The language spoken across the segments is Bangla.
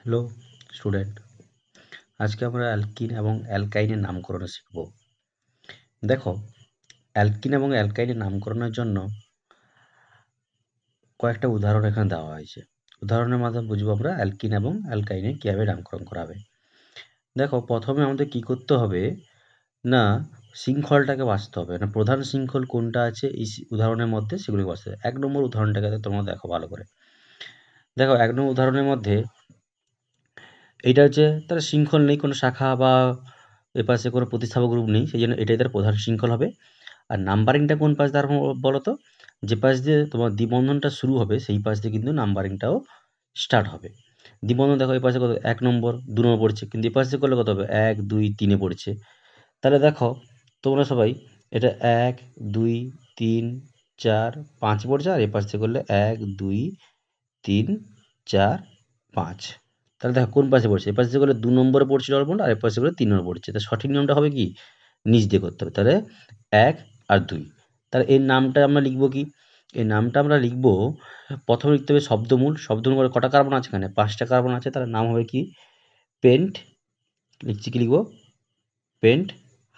হ্যালো স্টুডেন্ট, আজকে আমরা অ্যালকিন এবং অ্যালকাইনের নামকরণ শিখব। দেখো, অ্যালকিন এবং অ্যালকাইনের নামকরণের জন্য কয়েকটা উদাহরণ এখানে দেওয়া হয়েছে। উদাহরণের মাধ্যমে বুঝবো আমরা অ্যালকিন এবং অ্যালকাইনের কীভাবে নামকরণ করা হবে। দেখো, প্রথমে আমাদের কি করতে হবে না, শৃঙ্খলটাকে বাছতে হবে। না, প্রধান শৃঙ্খল কোনটা আছে এই উদাহরণের মধ্যে সেগুলি বাছতে হবে। 1 নম্বর উদাহরণটাকে তোমরা দেখো ভালো করে। দেখো, 1 নম্বর উদাহরণের মধ্যে এইটা হচ্ছে তার শৃঙ্খল নেই, কোনো শাখা বা এপাশে কোনো প্রতিস্থাপক গ্রুপ নেই, সেই জন্য এটাই তার প্রধান শৃঙ্খল হবে। আর নাম্বারিংটা কোন পাশ দিয়ে বলো তো? যে পাশ দিয়ে তোমার দ্বিবন্ধনটা শুরু হবে সেই পাশ দিয়ে কিন্তু নাম্বারিংটাও স্টার্ট হবে। দ্বিবন্ধন দেখো, এই পাশে কত 1 নম্বর 2 নম্বর পড়ছে, কিন্তু এই পাশে করলে কত হবে 1 2 3 পড়ছে। তাহলে দেখো তোমরা সবাই এটা 1 2 3 4 5 পড়ছে, আর এই পাশে করলে 1 2 3 4 5। তাহলে দেখো কোন পাশে পড়ছে, এই পাশে করলে 2 নম্বরে পড়ছে ডবল বন্ড, আর এই পাশে করলে 3 নম্বরে পড়ছে। তাহলে সঠিক নিয়মটা হবে কি, নিচ দিয়ে করতে হবে। তাহলে 1 আর 2। তাহলে এর নামটা আমরা লিখব কি, এই নামটা আমরা লিখব, প্রথমে লিখতে হবে শব্দমূল। শব্দমূল করে কটা কার্বন আছে এখানে, 5টা কার্বন আছে। তার নাম হবে কি, পেন্ট। লিখছি কি লিখব, পেন্ট,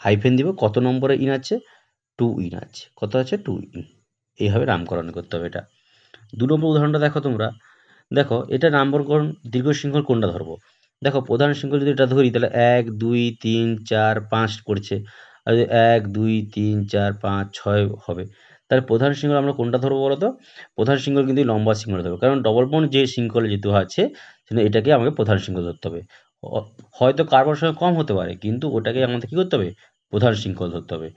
হাইফেন দিব, কত নম্বরে ইন আছে, 2 ইন আছে। কত আছে, 2 ইন। এইভাবে নামকরণ করতে হবে এটা। 2 নম্বর উদাহরণটা দেখো তোমরা। দেখো, এটা নামকরণ দীর্ঘ শৃঙ্খল কোনটা ধরবো। দেখো, প্রধান শৃঙ্খল যদি এটা ধরি তাহলে 1 2 3 4 5 পড়ছে, আর যদি 1 2 3 4 5 6 হবে। তাহলে প্রধান শৃঙ্খল আমরা কোনটা ধরবো বলো তো? প্রধান শৃঙ্খল কিন্তু লম্বা শৃঙ্খল ধরবো, কারণ ডবল বন্ড যে শৃঙ্খলে যেহেতু আছে সেজন্য এটাকে আমাকে প্রধান শৃঙ্খল ধরতে হবে। হয়তো কার্বন সংখ্যা কম হতে পারে, কিন্তু ওটাকে আমাদের কী করতে হবে, প্রধান শৃঙ্খল ধরতে হবে।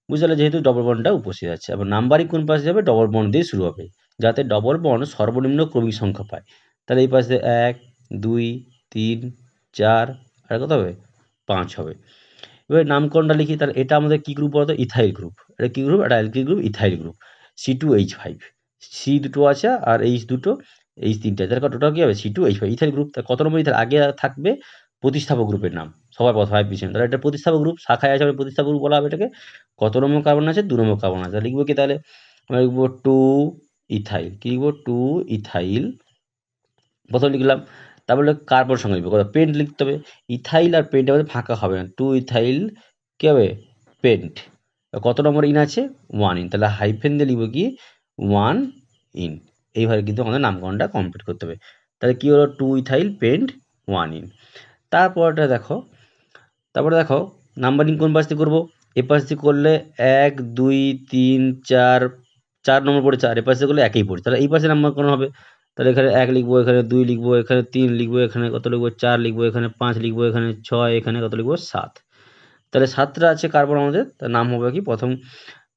বুঝতে পারলে, যেহেতু ডবল বন্ডটা উপস্থিত আছে। আবার নাম্বারিং কোন পাশে যাবে, ডবল বন্ড দিয়ে শুরু হবে, যাতে ডবল বন্ড সর্বনিম্ন ক্রমিক সংখ্যা পায়। তাহলে এই পাশে 1 2 3 4 আর কত হবে, 5 হবে। এবার নামকরণটা লিখি, তাহলে এটা আমাদের কী গ্রুপ বলতো, ইথাইল গ্রুপ। এটা কী গ্রুপ, এটা alkyl group, ethyl group. C2H5, C দুটো আছে আর এইচ দুটো, এইচ তিনটে, তাহলে টোটাল কী হবে, C2H5 ইথাইল গ্রুপ। তা কত নম্বর ইথাইল, আগে থাকবে প্রতিস্থাপক গ্রুপের নাম সবার প্রথম 5 পিছনে, তাহলে এটা প্রতিস্থাপক গ্রুপ, শাখায় আছে প্রতিস্থাপক গ্রুপ বলা হবে এটাকে। কত নম্বর কার্বন আছে, 2 নম্বর কার্বন আছে। লিখবো কি তাহলে, আমরা লিখবো 2 ইথাইল। কি লিখবো, 2 ইথাইল প্রথম লিখলাম। তারপরে কার্বন সঙ্গে লিখবো, পেন্ট লিখতে হবে। ইথাইল আর পেন্টের মধ্যে ফাঁকা হবে না, 2 ইথাইল কী হবে, পেন্ট। কত নম্বর ইন আছে, 1 ইন। তাহলে হাইফেন দিয়ে লিখবো কি, 1 ইন। এইভাবে কিন্তু আমাদের নামকরণটা কমপ্লিট করতে হবে। তাহলে কী হলো, 2 ইথাইল পেন্ট 1 ইন। তারপরটা দেখো, তারপরে দেখো নাম্বারিং কোন পাশ দিয়ে করবো, এ পাশ দিয়ে করলে 1 2 3 4 4 নম্বর পড়ে 4, এ পাশে করলে একই পড়ছে, তাহলে এই পাশে নামকরণ হবে। তাহলে এখানে 1 লিখবো, এখানে 2 লিখবো, এখানে 3 লিখবো, এখানে কত লিখবো, 4 লিখবো, এখানে 5 লিখবো, এখানে 6, এখানে কত লিখবো, 7। তাহলে 7টা আছে কার্বন আমাদের, তার নাম হবে কি, প্রথম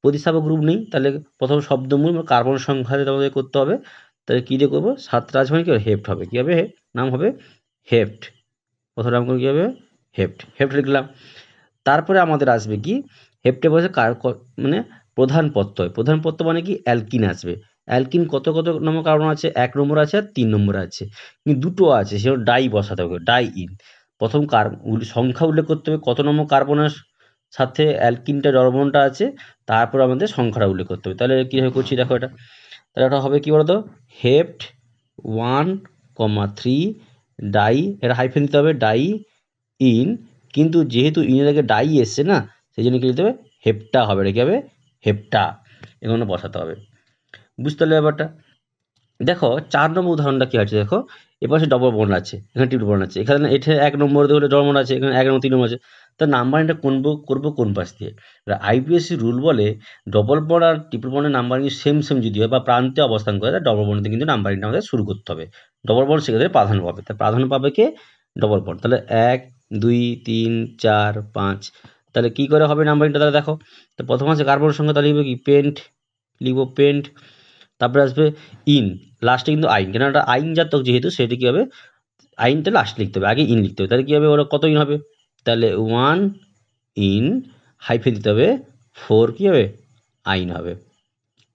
প্রতিস্থাপক গ্রুপ নেই, তাহলে প্রথম শব্দমূল কার্বন সংখ্যা দিয়ে আমাদের করতে হবে। তাহলে কী দিয়ে করবো, 7টা আছে মানে কি হেপ্ট হবে, কী হবে, নাম হবে হেপ্ট। প্রথম নাম কী হবে, হেপ্ট। হেপ্ট লিখলাম। তারপরে আমাদের আসবে কি, হেপ্টে বসে মানে প্রধান প্রত্যয়। প্রধান প্রত্যয় মানে কি, অ্যালকিন আসবে। অ্যালকিন কত কত নম্বর কার্বন আছে, 1 নম্বর আছে আর 3 নম্বর আছে, কিন্তু দুটো আছে, সেটা ডাই বসাতে হবে, ডাই ইন। প্রথম সংখ্যা উল্লেখ করতে হবে, কত নম্বর কার্বনের সাথে অ্যালকিনটা ডবলবন্ডটা আছে, তারপর আমাদের সংখ্যাটা উল্লেখ করতে হবে। তাহলে কীভাবে করছি দেখো এটা, তাহলে এটা হবে কি বলতো, হেপ্ট 1, 3 ডাই, এটা হাইফেন দিতে হবে, ডাই ইন। কিন্তু যেহেতু ইনের আগে ডাই এসছে না, সেই জন্য কী লিখতে হবে, হেপ্টা হবে, এটা কী হবে, হেপ্টা, এগুলো বসাতে হবে। বুঝতে পারলে ব্যাপারটা। দেখো 4 নম্বর উদাহরণটা কী আছে, দেখো এপাশে ডবল বন্ড আছে, এখানে ট্রিপল বন্ড আছে, এখানে এটা 1 নম্বর হলে ডবল বন্ড আছে, এখানে 1 নম্বর 3 নম্বর আছে। তার নাম্বারিংটা করবো কোন পাশ দিয়ে, আইপিএসসি রুল বলে ডবল বন্ড আর ট্রিপল বন্ডের নাম্বারিং সেম যদি হয় বা প্রান্তে অবস্থান করে, তাহলে ডবল বন্ড দিয়ে কিন্তু নাম্বারিংটা আমাদের শুরু করতে হবে। ডবল বন্ড সেক্ষেত্রে প্রাধান্য পাবে, তার প্রাধান্য পাবে কে, ডবল বন্ড। তাহলে 1 2 3 4 5। তাহলে কী করে হবে নাম্বারিংটা, তাহলে দেখো, তো প্রথম আছে কার্বন সংখ্যা, তাহলে লিখবো কি, পেন্ট, লিখবো পেন্ট। তারপরে আসবে ইন, লাস্টে কিন্তু আইন, কেন একটা আইন জাতক যেহেতু, সেটা কী হবে, আইনটা লাস্ট লিখতে হবে, আগে ইন লিখতে হবে। তাহলে কী হবে, ওরা কত ইন হবে, তাহলে 1 ইন, হাইফেন দিতে হবে, 4 কী হবে, আইন হবে।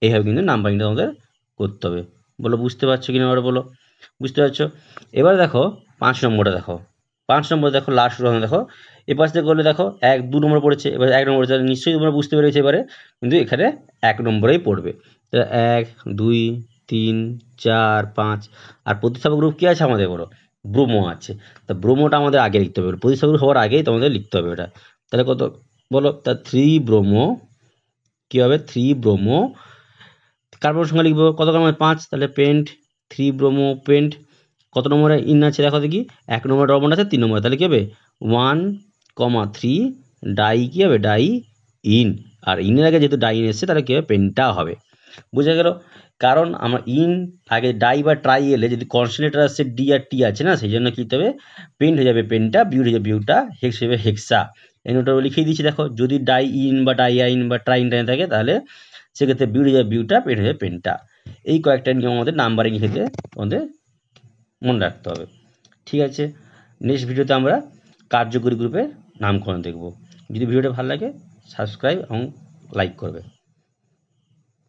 এইভাবে কিন্তু নাম্বারিংটা আমাদের করতে হবে। বলো বুঝতে পারছো কিনা, এবার বলো, বুঝতে পারছো। এবার দেখো 5 নম্বরটা দেখো, 5 নম্বর দেখো, লাস্ট উদাহরণ দেখো, এপাশ থেকে করলে দেখো 1 2 নম্বর পড়েছে, এবার 1 নম্বর পড়েছে, নিশ্চয়ই তোমরা বুঝতে পেরেছো এবারে, কিন্তু এখানে 1 নম্বরেই পড়বে। তাহলে 1 2 3 4 5, আর প্রতিস্থাপক গ্রুপ কী আছে আমাদের বলো, ব্রোমো আছে, তা ব্রোমোটা আমাদের আগে লিখতে হবে, প্রতিস্থাপন হওয়ার আগেই তোমাদের লিখতে হবে এটা। তাহলে কত বলো, তা 3 ব্রোমো কী হবে, 3 ব্রোমো কার্বন সংখ্যা লিখবো কত কার্বন 5, তাহলে পেন্ট 3 ব্রোমো পেন্ট। কত নম্বরে ইন আছে দেখো দেখি, 1 নম্বরে ডবল আছে, 3 নম্বরে, তাহলে কী হবে 1,3 ডাই কী হবে, ডাই ইন। আর ইনের আগে যেহেতু ডাই ইন এসছে তাহলে কী হবে, পেন্টা হবে। বুঝা গেল? কারণ আমরা ইন আগে ডাই বা ট্রাই এলে যদি কনসোনেন্ট আসছে ডি আর টি আছে না, সেই জন্য কী হবে, পেন্ট হয়ে যাবে পেন্টা, বিউট হয়ে যাবে বিউটা, হেক্স হবে হেক্সা। এই নোটটা লিখিয়ে দিচ্ছি দেখো, যদি ডাই ইন বা ডাই আইন বা ট্রাইন টাইন থাকে তাহলে সেক্ষেত্রে বিউট হয়ে যাবে বিউটা, পেন্ট হয়ে যাবে পেন্টা। এই কয়েকটা নিয়ম আমাদের নাম্বারিং ক্ষেত্রে আমাদের মনে রাখতে হবে। ঠিক আছে, নেক্সট ভিডিওতে আমরা কার্যকরী গ্রুপের নামকরণ দেখব। যদি ভিডিওটা ভালো লাগে সাবস্ক্রাইব এবং লাইক করবে।